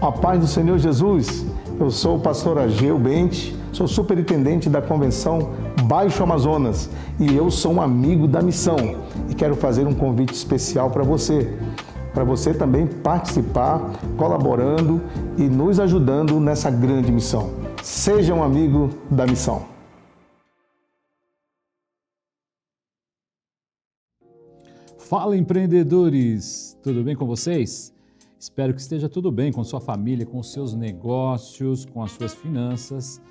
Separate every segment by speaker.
Speaker 1: A paz do Senhor Jesus, eu sou o pastor Ageu Bente, sou superintendente da Convenção Baixo Amazonas e eu sou um amigo da missão e quero fazer um convite especial para você também participar, colaborando e nos ajudando nessa grande missão. Seja um amigo da missão.
Speaker 2: Fala, empreendedores! Tudo bem com vocês? Espero que esteja tudo bem com sua família, com seus negócios, com as suas finanças.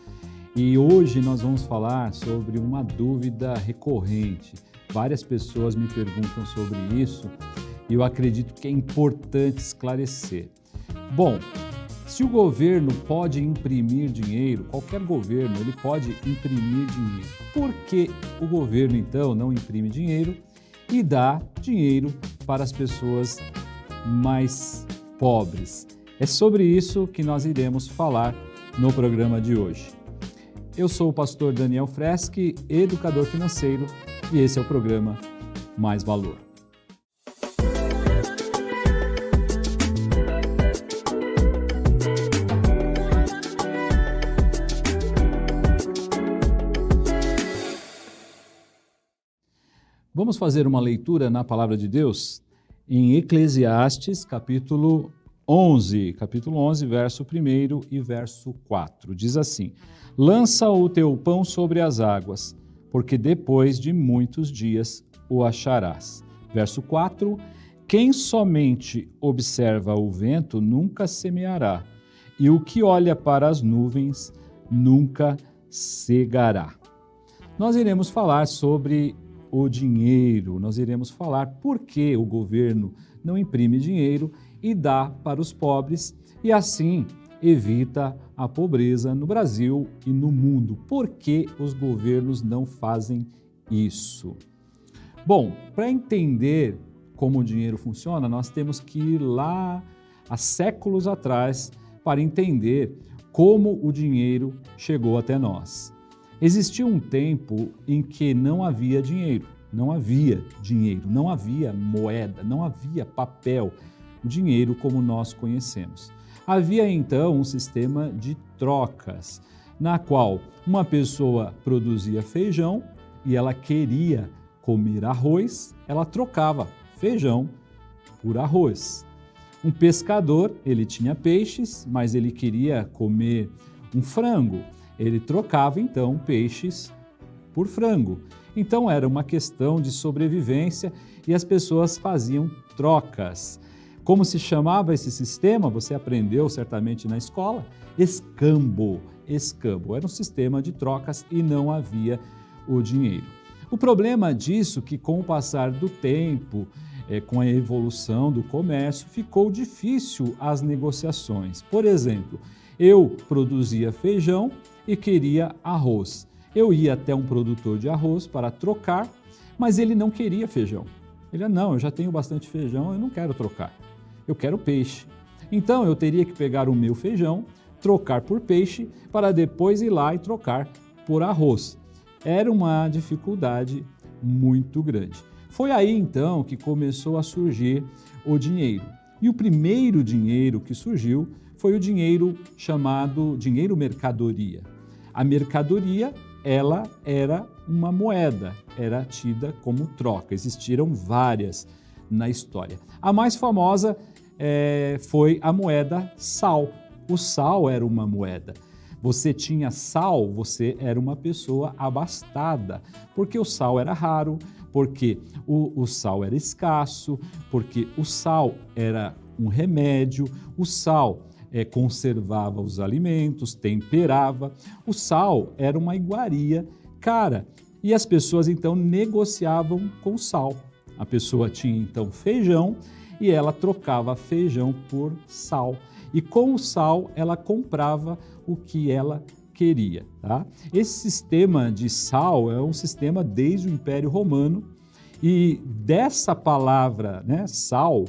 Speaker 2: E hoje nós vamos falar sobre uma dúvida recorrente. Várias pessoas me perguntam sobre isso e eu acredito que é importante esclarecer. Bom, se o governo pode imprimir dinheiro, qualquer governo, ele pode imprimir dinheiro. Por que o governo, então, não imprime dinheiro e dá dinheiro para as pessoas mais pobres? É sobre isso que nós iremos falar no programa de hoje. Eu sou o pastor Daniel Freschi, educador financeiro, e esse é o programa Mais Valor. Vamos fazer uma leitura na Palavra de Deus em Eclesiastes, capítulo 11, verso 1 e verso 4. Diz assim: lança o teu pão sobre as águas, porque depois de muitos dias o acharás. Verso 4, quem somente observa o vento nunca semeará, e o que olha para as nuvens nunca cegará. Nós iremos falar sobre o dinheiro, nós iremos falar por que o governo não imprime dinheiro e dá para os pobres e assim evita a pobreza no Brasil e no mundo. Por que os governos não fazem isso? Bom, para entender como o dinheiro funciona, nós temos que ir lá há séculos atrás para entender como o dinheiro chegou até nós. Existia um tempo em que não havia dinheiro, não havia moeda, não havia papel, o dinheiro como nós conhecemos. Havia então um sistema de trocas, na qual uma pessoa produzia feijão e ela queria comer arroz, ela trocava feijão por arroz. Um pescador, ele tinha peixes, mas ele queria comer um frango. Ele trocava, então, peixes por frango. Então, era uma questão de sobrevivência e as pessoas faziam trocas. Como se chamava esse sistema? Você aprendeu certamente na escola? Escambo. Escambo. Era um sistema de trocas e não havia o dinheiro. O problema disso é que, com o passar do tempo, com a evolução do comércio, ficou difícil as negociações. Por exemplo, eu produzia feijão e queria arroz. Eu ia até um produtor de arroz para trocar, mas ele não queria feijão. Ele disse, não, eu já tenho bastante feijão, eu não quero trocar, eu quero peixe. Então eu teria que pegar o meu feijão, trocar por peixe, para depois ir lá e trocar por arroz. Era uma dificuldade muito grande. Foi aí então que começou a surgir o dinheiro. E o primeiro dinheiro que surgiu foi o dinheiro chamado dinheiro mercadoria. A mercadoria, ela era uma moeda, era tida como troca. Existiram várias na história. A mais famosa foi a moeda sal. O sal era uma moeda. Você tinha sal, você era uma pessoa abastada, porque o sal era raro, porque o sal era escasso, porque o sal era um remédio, o sal conservava os alimentos, temperava. O sal era uma iguaria cara e as pessoas então negociavam com sal. A pessoa tinha então feijão e ela trocava feijão por sal. E com o sal ela comprava o que ela queria. Tá? Esse sistema de sal é um sistema desde o Império Romano e dessa palavra, sal,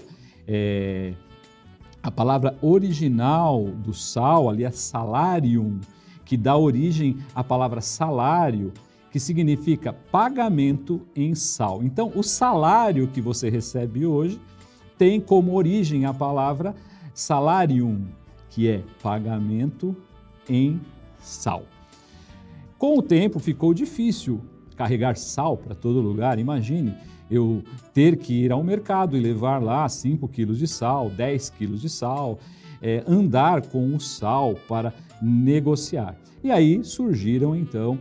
Speaker 2: a palavra original do sal, ali é salarium, que dá origem à palavra salário, que significa pagamento em sal. Então, o salário que você recebe hoje tem como origem a palavra salarium, que é pagamento em sal. Com o tempo ficou difícil carregar sal para todo lugar. Imagine eu ter que ir ao mercado e levar lá 5 quilos de sal, 10 quilos de sal, andar com o sal para negociar. E aí surgiram então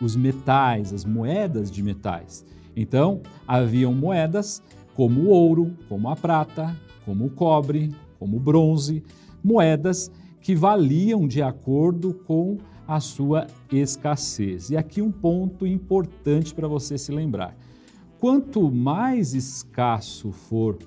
Speaker 2: os metais, as moedas de metais. Então haviam moedas como o ouro, como a prata, como o cobre, como o bronze, moedas que valiam de acordo com a sua escassez. E aqui um ponto importante para você se lembrar. Quanto mais escasso for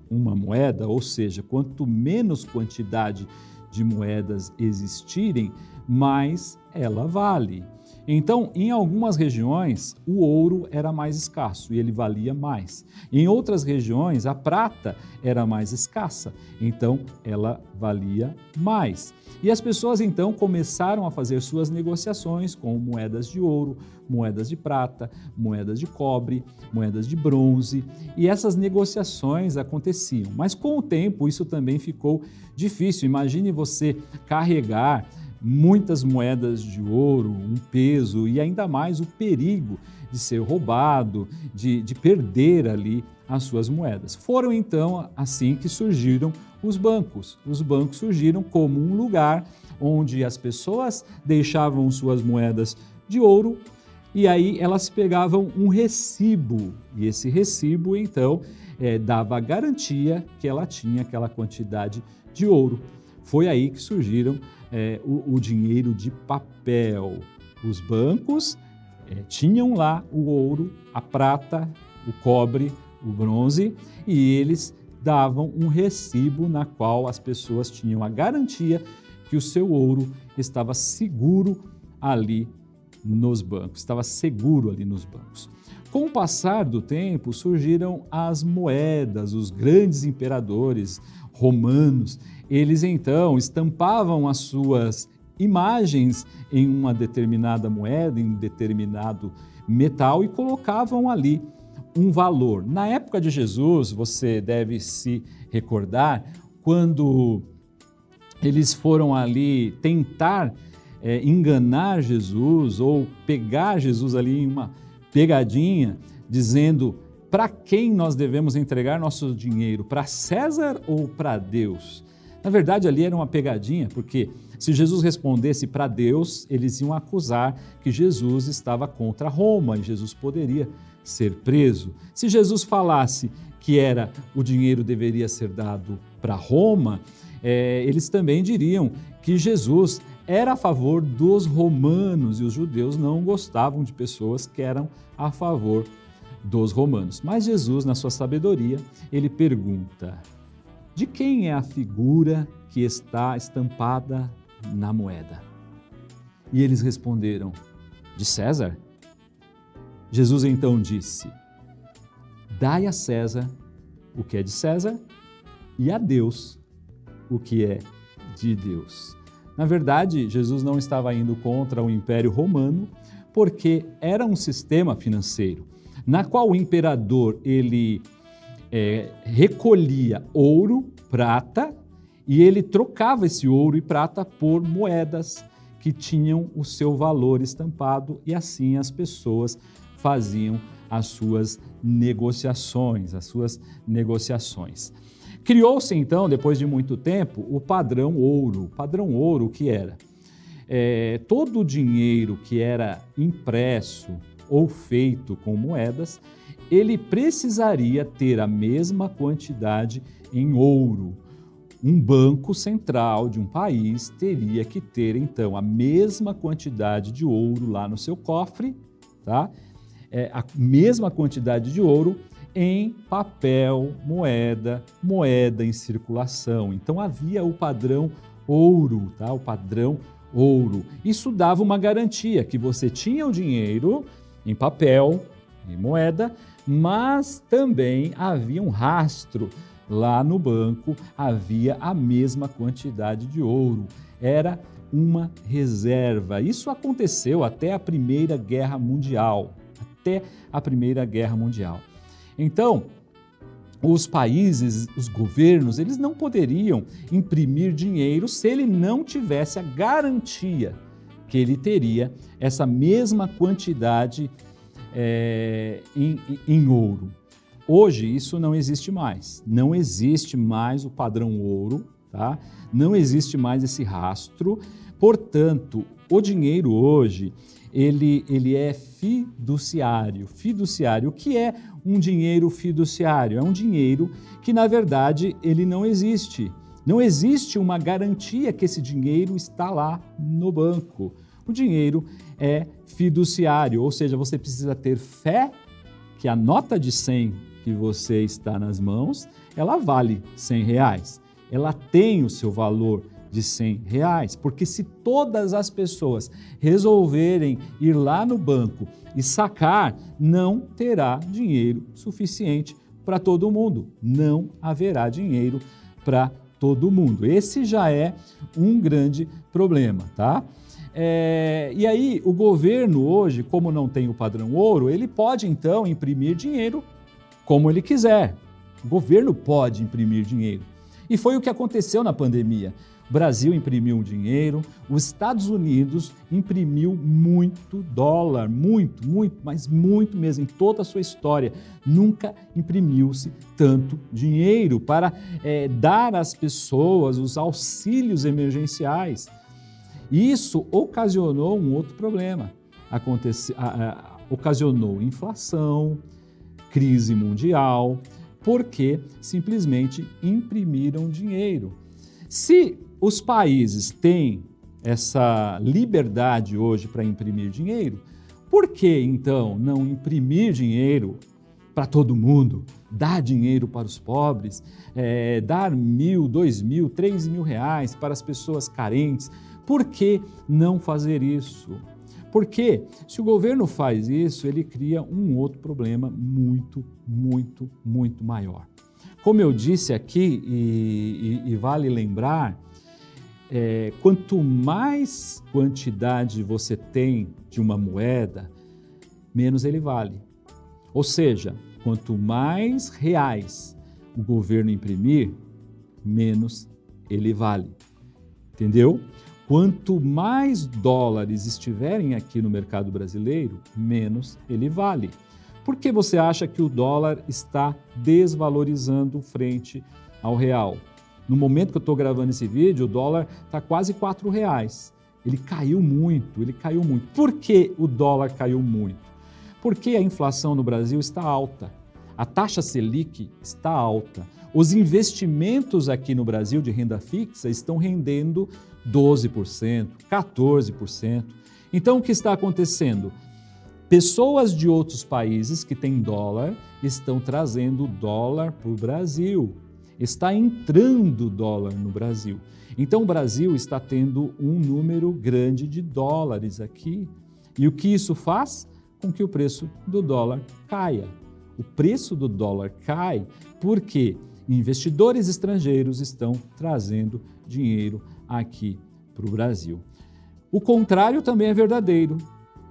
Speaker 2: uma moeda, ou seja, quanto menos quantidade de moedas existirem, mais ela vale. Então, em algumas regiões, o ouro era mais escasso e ele valia mais. Em outras regiões, a prata era mais escassa, então ela valia mais. E as pessoas então começaram a fazer suas negociações com moedas de ouro, moedas de prata, moedas de cobre, moedas de bronze, e essas negociações aconteciam. Mas com o tempo isso também ficou difícil. Imagine você carregar muitas moedas de ouro, um peso e ainda mais o perigo de ser roubado, de perder ali as suas moedas. Foram então assim que surgiram os bancos. Os bancos surgiram como um lugar onde as pessoas deixavam suas moedas de ouro e aí elas pegavam um recibo e esse recibo então dava a garantia que ela tinha aquela quantidade de ouro. Foi aí que surgiram o dinheiro de papel. Os bancos tinham lá o ouro, a prata, o cobre, o bronze e eles davam um recibo na qual as pessoas tinham a garantia que o seu ouro estava seguro ali nos bancos, estava seguro ali nos bancos. Com o passar do tempo surgiram as moedas, os grandes imperadores romanos, eles então estampavam as suas imagens em uma determinada moeda, em um determinado metal e colocavam ali um valor. Na época de Jesus, você deve se recordar, quando eles foram ali tentar enganar Jesus ou pegar Jesus ali em uma pegadinha, dizendo: para quem nós devemos entregar nosso dinheiro? Para César ou para Deus? Na verdade, ali era uma pegadinha, porque se Jesus respondesse para Deus, eles iam acusar que Jesus estava contra Roma e Jesus poderia ser preso. Se Jesus falasse que o dinheiro deveria ser dado para Roma, eles também diriam que Jesus era a favor dos romanos e os judeus não gostavam de pessoas que eram a favor dos romanos. Mas Jesus, na sua sabedoria, ele pergunta: de quem é a figura que está estampada na moeda? E eles responderam: de César. Jesus então disse: dai a César o que é de César e a Deus o que é de Deus. Na verdade, Jesus não estava indo contra o Império Romano, porque era um sistema financeiro na qual o imperador ele recolhia ouro, prata, e ele trocava esse ouro e prata por moedas que tinham o seu valor estampado, e assim as pessoas faziam as suas negociações. Criou-se então, depois de muito tempo, o padrão ouro. O padrão ouro, o que era? Todo o dinheiro que era impresso ou feito com moedas, ele precisaria ter a mesma quantidade em ouro. Um banco central de um país teria que ter, então, a mesma quantidade de ouro lá no seu cofre, tá? A mesma quantidade de ouro em papel, moeda em circulação. Então havia o padrão ouro, tá? O padrão ouro. Isso dava uma garantia que você tinha o dinheiro em papel, em moeda, mas também havia um rastro lá no banco, havia a mesma quantidade de ouro. Era uma reserva. Isso aconteceu até a Primeira Guerra Mundial. Então, os países, os governos, eles não poderiam imprimir dinheiro se ele não tivesse a garantia que ele teria essa mesma quantidade em ouro. Hoje isso não existe mais. Não existe mais o padrão ouro, tá? Não existe mais esse rastro. Portanto, o dinheiro hoje, ele é fiduciário. Fiduciário. O que é um dinheiro fiduciário? É um dinheiro que, na verdade, ele não existe. Não existe uma garantia que esse dinheiro está lá no banco. O dinheiro é fiduciário, ou seja, você precisa ter fé que a nota de 100 que você está nas mãos, ela vale R$100. Ela tem o seu valor de R$100, porque se todas as pessoas resolverem ir lá no banco e sacar, não terá dinheiro suficiente para todo mundo. Não haverá dinheiro para todo mundo. Esse já é um grande problema, tá? E aí, o governo hoje, como não tem o padrão ouro, ele pode então imprimir dinheiro como ele quiser. O governo pode imprimir dinheiro. E foi o que aconteceu na pandemia. O Brasil imprimiu dinheiro, os Estados Unidos imprimiu muito dólar, muito, mas muito mesmo, em toda a sua história. Nunca imprimiu-se tanto dinheiro para dar às pessoas os auxílios emergenciais. Isso ocasionou um outro problema. Ocasionou inflação, crise mundial, porque simplesmente imprimiram dinheiro. Se os países têm essa liberdade hoje para imprimir dinheiro, por que então não imprimir dinheiro para todo mundo, dar dinheiro para os pobres, dar R$1.000, R$2.000, R$3.000 para as pessoas carentes? Por que não fazer isso? Porque se o governo faz isso, ele cria um outro problema muito maior. Como eu disse aqui, e vale lembrar, quanto mais quantidade você tem de uma moeda, menos ele vale. Ou seja, quanto mais reais o governo imprimir, menos ele vale. Entendeu? Quanto mais dólares estiverem aqui no mercado brasileiro, menos ele vale. Por que você acha que o dólar está desvalorizando frente ao real? No momento que eu estou gravando esse vídeo, o dólar está quase R$4. Ele caiu muito. Por que o dólar caiu muito? Porque a inflação no Brasil está alta. A taxa Selic está alta. Os investimentos aqui no Brasil de renda fixa estão rendendo 12%, 14%. Então, o que está acontecendo? Pessoas de outros países que têm dólar estão trazendo dólar para o Brasil. Está entrando dólar no Brasil. Então, o Brasil está tendo um número grande de dólares aqui. E o que isso faz? Com que o preço do dólar caia. O preço do dólar cai porque investidores estrangeiros estão trazendo dinheiro aqui para o Brasil. O contrário também é verdadeiro.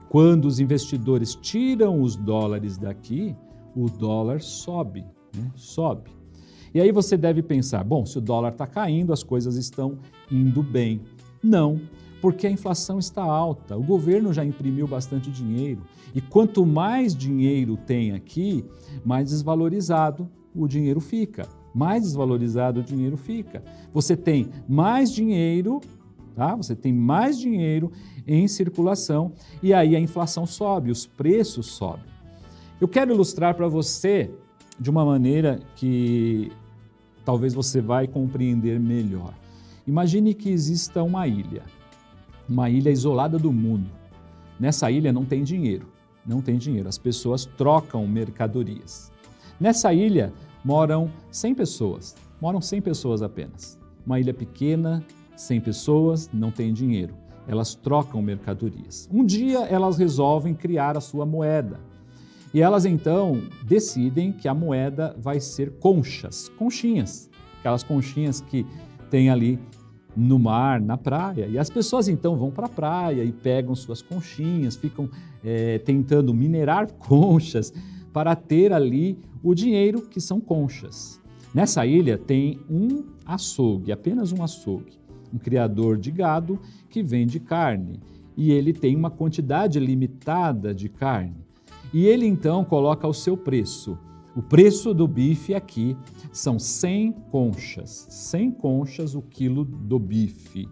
Speaker 2: Quando os investidores tiram os dólares daqui, o dólar sobe, sobe. E aí você deve pensar, bom, se o dólar está caindo, as coisas estão indo bem. Não, porque a inflação está alta, o governo já imprimiu bastante dinheiro. E quanto mais dinheiro tem aqui, mais desvalorizado o dinheiro fica. Mais desvalorizado o dinheiro fica. Você tem mais dinheiro, tá? Você tem mais dinheiro em circulação e aí a inflação sobe, os preços sobem. Eu quero ilustrar para você de uma maneira que talvez você vai compreender melhor. Imagine que exista uma ilha isolada do mundo. Nessa ilha não tem dinheiro, as pessoas trocam mercadorias. Nessa ilha moram 100 pessoas apenas. Uma ilha pequena, 100 pessoas, não tem dinheiro. Elas trocam mercadorias. Um dia elas resolvem criar a sua moeda. E elas então decidem que a moeda vai ser conchinhas. Aquelas conchinhas que tem ali no mar, na praia. E as pessoas então vão para a praia e pegam suas conchinhas, ficam tentando minerar conchas para ter ali o dinheiro, que são conchas. Nessa ilha tem um açougue, apenas um açougue, um criador de gado que vende carne, e ele tem uma quantidade limitada de carne. E ele então coloca o seu preço. O preço do bife aqui são 100 conchas. 100 conchas o quilo do bife.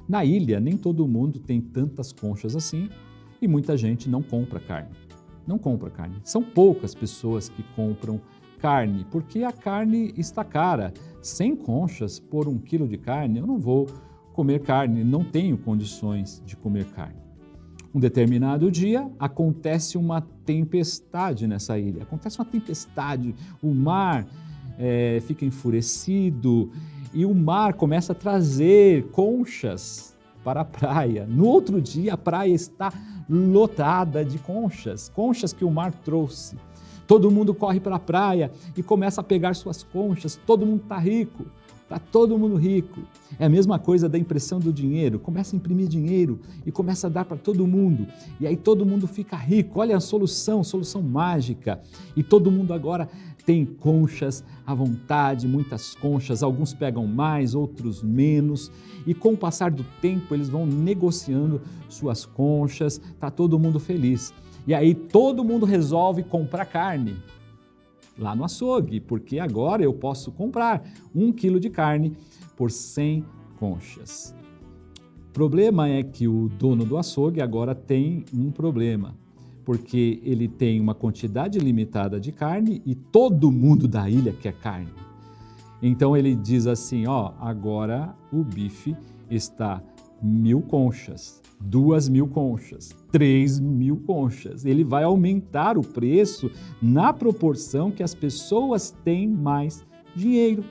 Speaker 2: Na ilha, nem todo mundo tem tantas conchas assim e muita gente não compra carne. Não compra carne. São poucas pessoas que compram carne, porque a carne está cara. 100 conchas por 1 quilo de carne, eu não vou comer carne, não tenho condições de comer carne. Um determinado dia, acontece uma tempestade nessa ilha. Acontece uma tempestade, o mar fica enfurecido e o mar começa a trazer conchas para a praia. No outro dia, a praia está lotada de conchas, conchas que o mar trouxe. Todo mundo corre para a praia e começa a pegar suas conchas, todo mundo está rico. Está todo mundo rico. É a mesma coisa da impressão do dinheiro. Começa a imprimir dinheiro e começa a dar para todo mundo. E aí todo mundo fica rico. Olha a solução mágica. E todo mundo agora tem conchas à vontade, muitas conchas. Alguns pegam mais, outros menos. E com o passar do tempo eles vão negociando suas conchas. Está todo mundo feliz. E aí todo mundo resolve comprar carne lá no açougue, porque agora eu posso comprar 1 quilo de carne por 100 conchas. O problema é que o dono do açougue agora tem um problema, porque ele tem uma quantidade limitada de carne e todo mundo da ilha quer carne. Então ele diz assim, agora o bife está 1.000 conchas, 2.000 conchas, 3.000 conchas. Ele vai aumentar o preço na proporção que as pessoas têm mais dinheiro.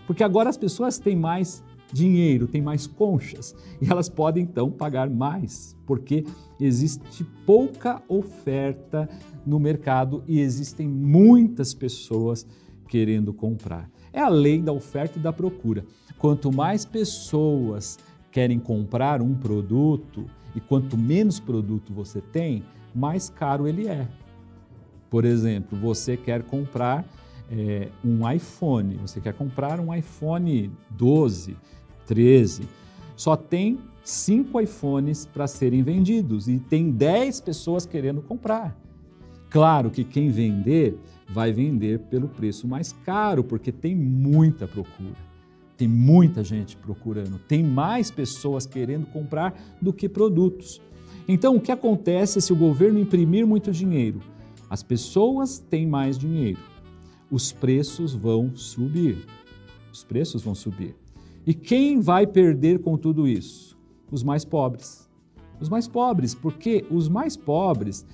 Speaker 2: Porque agora as pessoas têm mais dinheiro, têm mais conchas e elas podem então pagar mais, porque existe pouca oferta no mercado e existem muitas pessoas querendo comprar. É a lei da oferta e da procura. Quanto mais pessoas querem comprar um produto e quanto menos produto você tem, mais caro ele é. Por exemplo, você quer comprar um iPhone, você quer comprar um iPhone 12, 13, só tem 5 iPhones para serem vendidos e tem 10 pessoas querendo comprar. Claro que quem vender vai vender pelo preço mais caro, porque tem muita procura. Tem muita gente procurando, tem mais pessoas querendo comprar do que produtos. Então, o que acontece se o governo imprimir muito dinheiro? As pessoas têm mais dinheiro, os preços vão subir. Os preços vão subir. E quem vai perder com tudo isso? Os mais pobres. Os mais pobres, porque os mais pobres,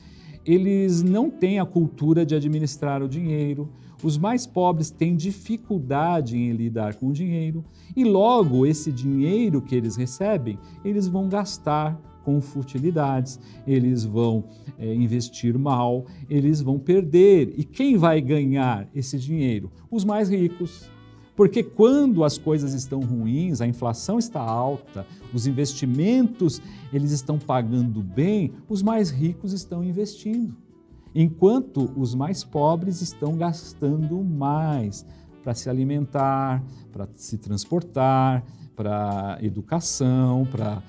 Speaker 2: eles não têm a cultura de administrar o dinheiro. Os mais pobres têm dificuldade em lidar com o dinheiro e logo esse dinheiro que eles recebem, eles vão gastar com futilidades, eles vão investir mal, eles vão perder. E quem vai ganhar esse dinheiro? Os mais ricos. Porque quando as coisas estão ruins, a inflação está alta, os investimentos eles estão pagando bem, os mais ricos estão investindo. Enquanto os mais pobres estão gastando mais para se alimentar, para se transportar, para educação, para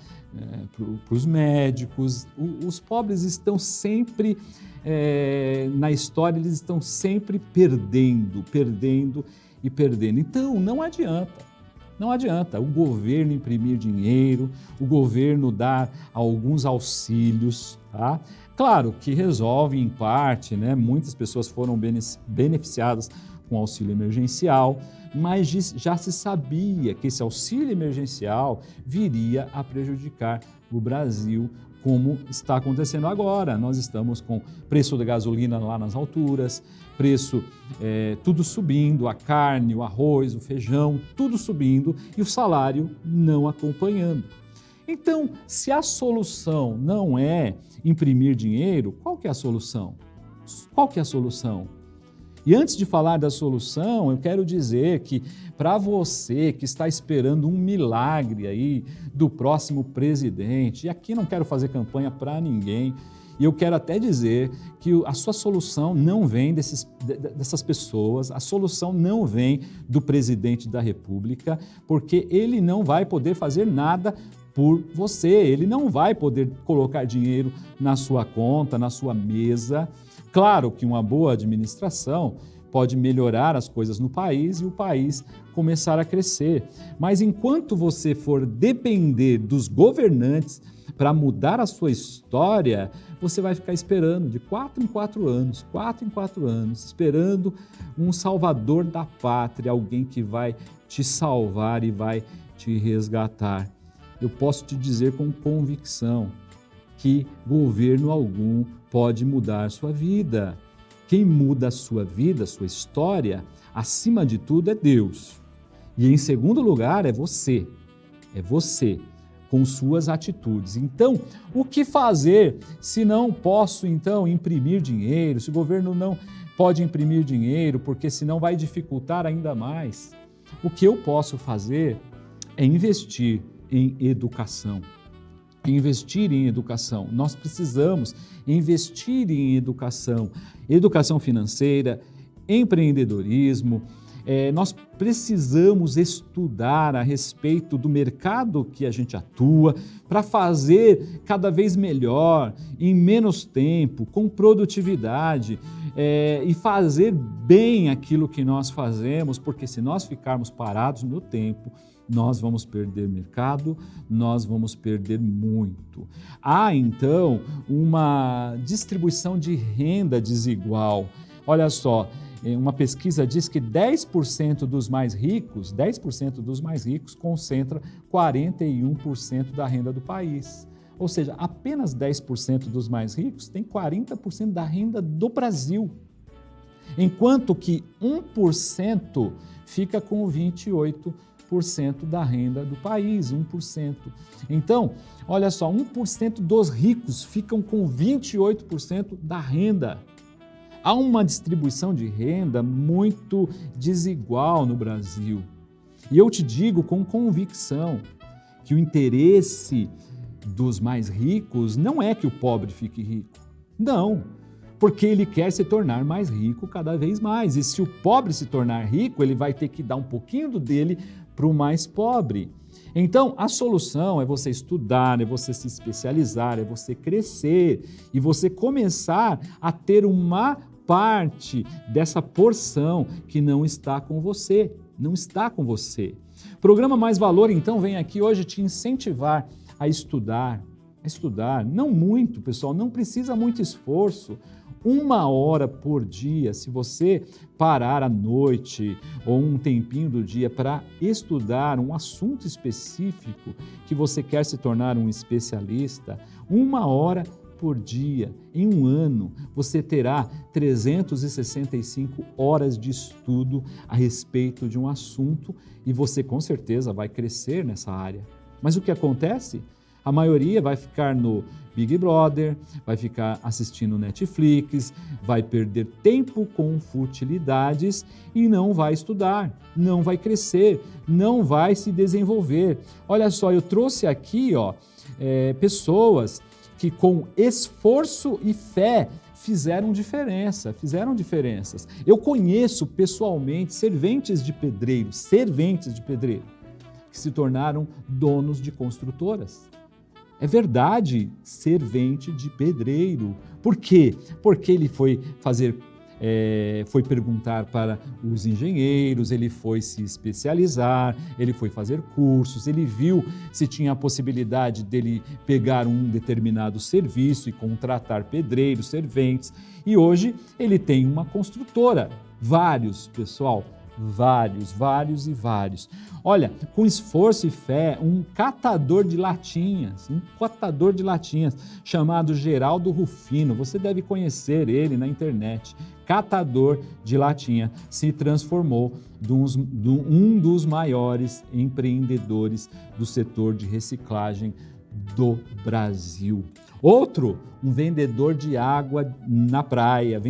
Speaker 2: os médicos. Os pobres estão sempre, na história, eles estão sempre perdendo e perdendo. Então, não adianta o governo imprimir dinheiro, o governo dar alguns auxílios, tá? Claro que resolve em parte, né? Muitas pessoas foram beneficiadas com auxílio emergencial, mas já se sabia que esse auxílio emergencial viria a prejudicar o Brasil, como está acontecendo agora. Nós estamos com preço da gasolina lá nas alturas, preço tudo subindo, a carne, o arroz, o feijão, tudo subindo e o salário não acompanhando. Então, se a solução não é imprimir dinheiro, qual que é a solução? Qual que é a solução? E antes de falar da solução, eu quero dizer que para você que está esperando um milagre aí do próximo presidente, e aqui não quero fazer campanha para ninguém, E eu quero até dizer que a sua solução não vem dessas pessoas, a solução não vem do presidente da República, porque ele não vai poder fazer nada por você, ele não vai poder colocar dinheiro na sua conta, na sua mesa. Claro que uma boa administração pode melhorar as coisas no país e o país começar a crescer. Mas enquanto você for depender dos governantes para mudar a sua história, você vai ficar esperando de 4 em 4 anos, 4 em 4 anos, esperando um salvador da pátria, alguém que vai te salvar e vai te resgatar. Eu posso te dizer com convicção que governo algum pode mudar sua vida. Quem muda a sua vida, a sua história, acima de tudo é Deus. E em segundo lugar é você com suas atitudes. Então, o que fazer se não posso então imprimir dinheiro, se o governo não pode imprimir dinheiro, porque senão vai dificultar ainda mais? O que eu posso fazer é investir em educação. Investir em educação. Nós precisamos investir em educação, educação financeira, empreendedorismo. Nós precisamos estudar a respeito do mercado que a gente atua para fazer cada vez melhor, em menos tempo, com produtividade e fazer bem aquilo que nós fazemos, porque se nós ficarmos parados no tempo, nós vamos perder mercado, nós vamos perder muito. Há, então, uma distribuição de renda desigual. Olha só, uma pesquisa diz que 10% dos mais ricos concentra 41% da renda do país. Ou seja, apenas 10% dos mais ricos tem 40% da renda do Brasil, enquanto que 1% fica com 28% da renda do país, 1%. Então, olha só, 1% dos ricos ficam com 28% da renda. Há uma distribuição de renda muito desigual no Brasil. E eu te digo com convicção que o interesse dos mais ricos não é que o pobre fique rico. Não, porque ele quer se tornar mais rico cada vez mais. E se o pobre se tornar rico, ele vai ter que dar um pouquinho do dele para o mais pobre. Então, a solução é você estudar, é você se especializar, é você crescer e você começar a ter uma parte dessa porção que não está com você, não está com você. Programa Mais Valor, então, vem aqui hoje te incentivar a estudar, não muito, pessoal, não precisa muito esforço. 1 hora por dia, se você parar à noite ou um tempinho do dia para estudar um assunto específico que você quer se tornar um especialista, 1 hora por dia, em 1 ano, você terá 365 horas de estudo a respeito de um assunto e você com certeza vai crescer nessa área. Mas o que acontece? A maioria vai ficar no Big Brother, vai ficar assistindo Netflix, vai perder tempo com futilidades e não vai estudar, não vai crescer, não vai se desenvolver. Olha só, eu trouxe aqui pessoas que com esforço e fé fizeram diferenças. Eu conheço pessoalmente serventes de pedreiro, que se tornaram donos de construtoras. É verdade, servente de pedreiro. Por quê? Porque ele foi perguntar para os engenheiros, ele foi se especializar, ele foi fazer cursos, ele viu se tinha a possibilidade dele pegar um determinado serviço e contratar pedreiros, serventes. E hoje ele tem uma construtora, vários, pessoal, vários. Olha, com esforço e fé, um catador de latinhas chamado Geraldo Rufino, você deve conhecer ele na internet, catador de latinha, se transformou um dos maiores empreendedores do setor de reciclagem do Brasil. Outro, um vendedor de água na praia,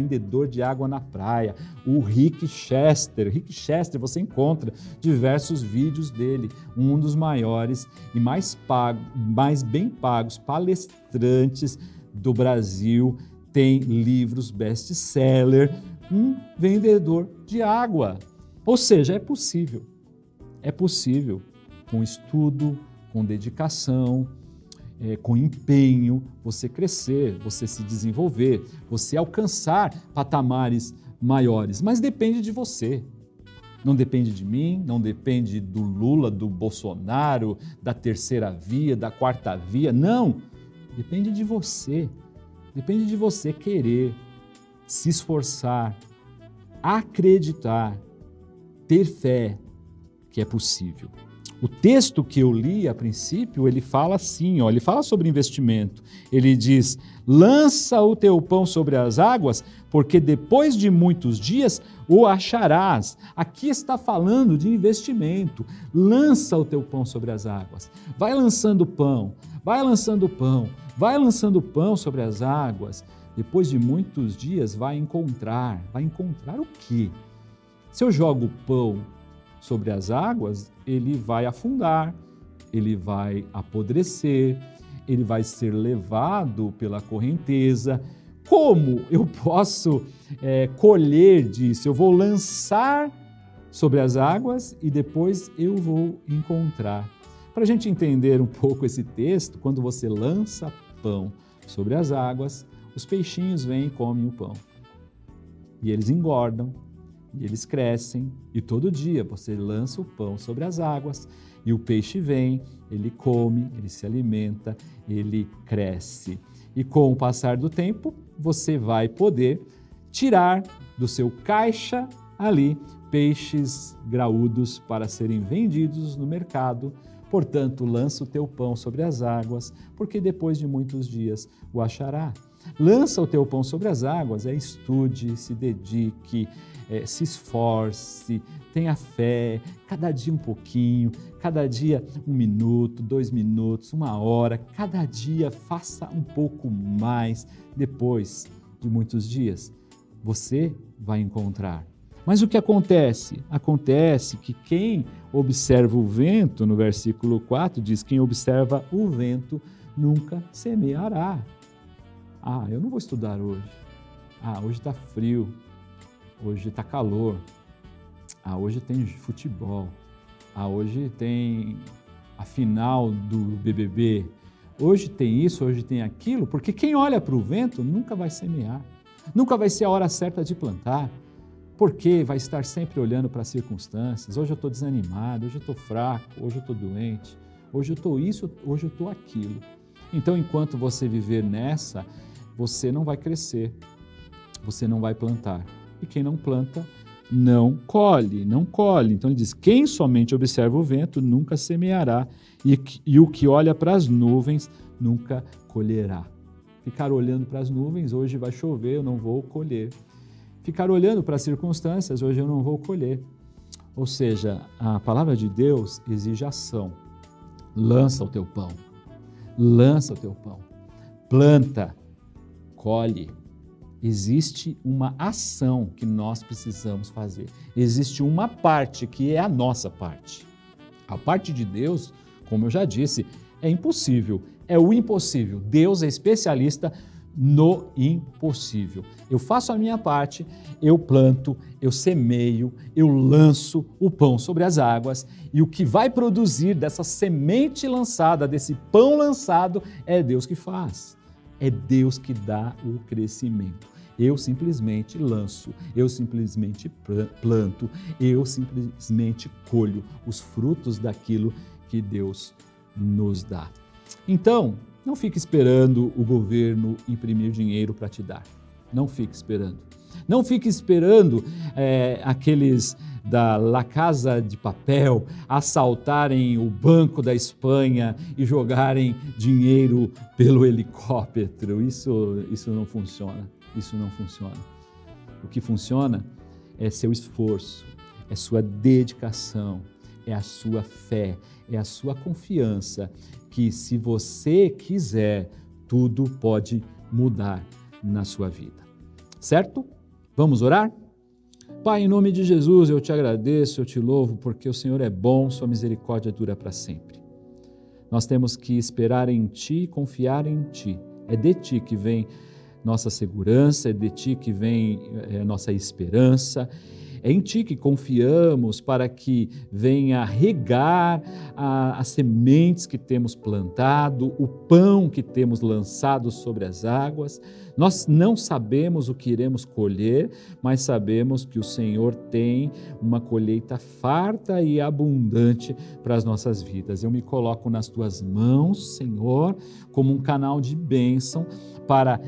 Speaker 2: o Rick Chester. Rick Chester, você encontra diversos vídeos dele, um dos maiores e mais bem pagos palestrantes do Brasil tem livros best-seller, um vendedor de água. Ou seja, é possível com estudo, com dedicação, com empenho, você crescer, você se desenvolver, você alcançar patamares maiores, mas depende de você. Não depende de mim, não depende do Lula, do Bolsonaro, da terceira via, da quarta via, não. Depende de você. Depende de você querer, se esforçar, acreditar, ter fé que é possível. O texto que eu li a princípio, ele fala assim, ele fala sobre investimento. Ele diz, lança o teu pão sobre as águas, porque depois de muitos dias o acharás. Aqui está falando de investimento. Lança o teu pão sobre as águas. Vai lançando pão, vai lançando pão, vai lançando pão sobre as águas. Depois de muitos dias vai encontrar o quê? Se eu jogo pão sobre as águas, ele vai afundar, ele vai apodrecer, ele vai ser levado pela correnteza. Como eu posso colher disso? Eu vou lançar sobre as águas e depois eu vou encontrar. Para a gente entender um pouco esse texto, quando você lança pão sobre as águas, os peixinhos vêm e comem o pão. E eles engordam, e eles crescem, e todo dia você lança o pão sobre as águas, e o peixe vem, ele come, ele se alimenta, ele cresce. E com o passar do tempo, você vai poder tirar do seu caixa ali peixes graúdos para serem vendidos no mercado. Portanto, lança o teu pão sobre as águas, porque depois de muitos dias o achará. Lança o teu pão sobre as águas, estude, se dedique, se esforce, tenha fé, cada dia um pouquinho, cada dia 1 minuto, 2 minutos, 1 hora, cada dia faça um pouco mais. Depois de muitos dias, você vai encontrar. Mas o que acontece? Acontece que quem observa o vento, no versículo 4 diz, quem observa o vento nunca semeará. Eu não vou estudar hoje. Hoje está frio. Hoje está calor. Hoje tem futebol. Hoje tem a final do BBB. Hoje tem isso, hoje tem aquilo, porque quem olha para o vento nunca vai semear. Nunca vai ser a hora certa de plantar, porque vai estar sempre olhando para as circunstâncias. Hoje eu estou desanimado, hoje eu estou fraco, hoje eu estou doente, hoje eu estou isso, hoje eu estou aquilo. Então, enquanto você viver nessa, você não vai crescer, você não vai plantar. E quem não planta, não colhe, não colhe. Então ele diz, quem somente observa o vento nunca semeará, e o que olha para as nuvens nunca colherá. Ficar olhando para as nuvens, hoje vai chover, eu não vou colher. Ficar olhando para as circunstâncias, hoje eu não vou colher. Ou seja, a palavra de Deus exige ação. Lança o teu pão, lança o teu pão, planta, colhe. Existe uma ação que nós precisamos fazer. Existe uma parte que é a nossa parte. A parte de Deus, como eu já disse, é impossível, é o impossível. Deus é especialista no impossível. Eu faço a minha parte, eu planto, eu semeio, eu lanço o pão sobre as águas, e o que vai produzir dessa semente lançada, desse pão lançado, é Deus que faz. É Deus que dá o crescimento. Eu simplesmente lanço, eu simplesmente planto, eu simplesmente colho os frutos daquilo que Deus nos dá. Então, não fique esperando o governo imprimir dinheiro para te dar. Não fique esperando. Não fique esperando aqueles da La Casa de Papel assaltarem o Banco da Espanha e jogarem dinheiro pelo helicóptero. Isso não funciona. Isso não funciona. O que funciona é seu esforço, é sua dedicação, é a sua fé, é a sua confiança que, se você quiser, tudo pode mudar na sua vida. Certo? Vamos orar? Pai, em nome de Jesus, eu te agradeço, eu te louvo, porque o Senhor é bom, sua misericórdia dura para sempre. Nós temos que esperar em Ti, confiar em Ti, É de Ti que vem nossa segurança, é de Ti que vem nossa esperança. É em Ti que confiamos para que venha regar as sementes que temos plantado, o pão que temos lançado sobre as águas. Nós não sabemos o que iremos colher, mas sabemos que o Senhor tem uma colheita farta e abundante para as nossas vidas. Eu me coloco nas Tuas mãos, Senhor, como um canal de bênção para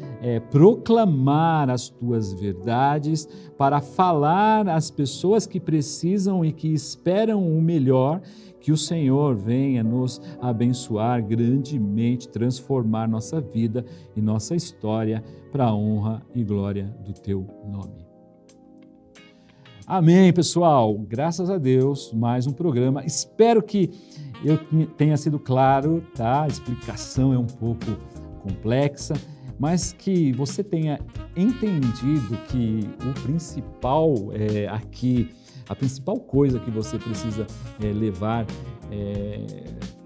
Speaker 2: proclamar as Tuas verdades, para falar às pessoas que precisam e que esperam o melhor, que o Senhor venha nos abençoar grandemente, transformar nossa vida e nossa história para a honra e glória do Teu nome. Amém, pessoal. Graças a Deus, mais um programa. Espero que eu tenha sido claro, tá? A explicação é um pouco complexa, mas que você tenha entendido que o principal aqui, a principal coisa que você precisa levar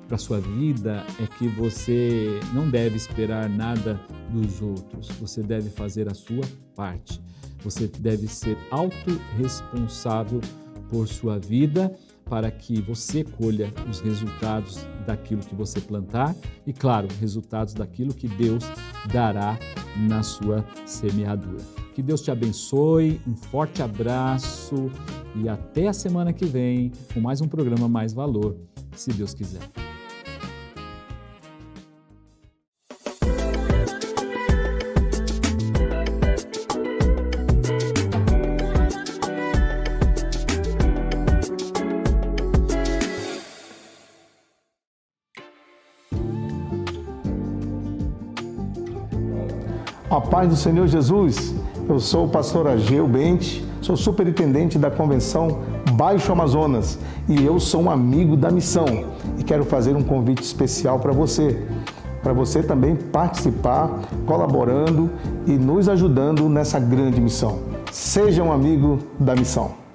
Speaker 2: para a sua vida é que você não deve esperar nada dos outros, você deve fazer a sua parte, você deve ser autorresponsável por sua vida para que você colha os resultados daquilo que você plantar e, claro, resultados daquilo que Deus dará na sua semeadura. Que Deus te abençoe, um forte abraço e até a semana que vem com mais um programa Mais Valor, se Deus quiser.
Speaker 1: A paz do Senhor Jesus, eu sou o pastor Ageu Bente, sou superintendente da Convenção Baixo Amazonas e eu sou um amigo da missão e quero fazer um convite especial para você também participar, colaborando e nos ajudando nessa grande missão. Seja um amigo da missão.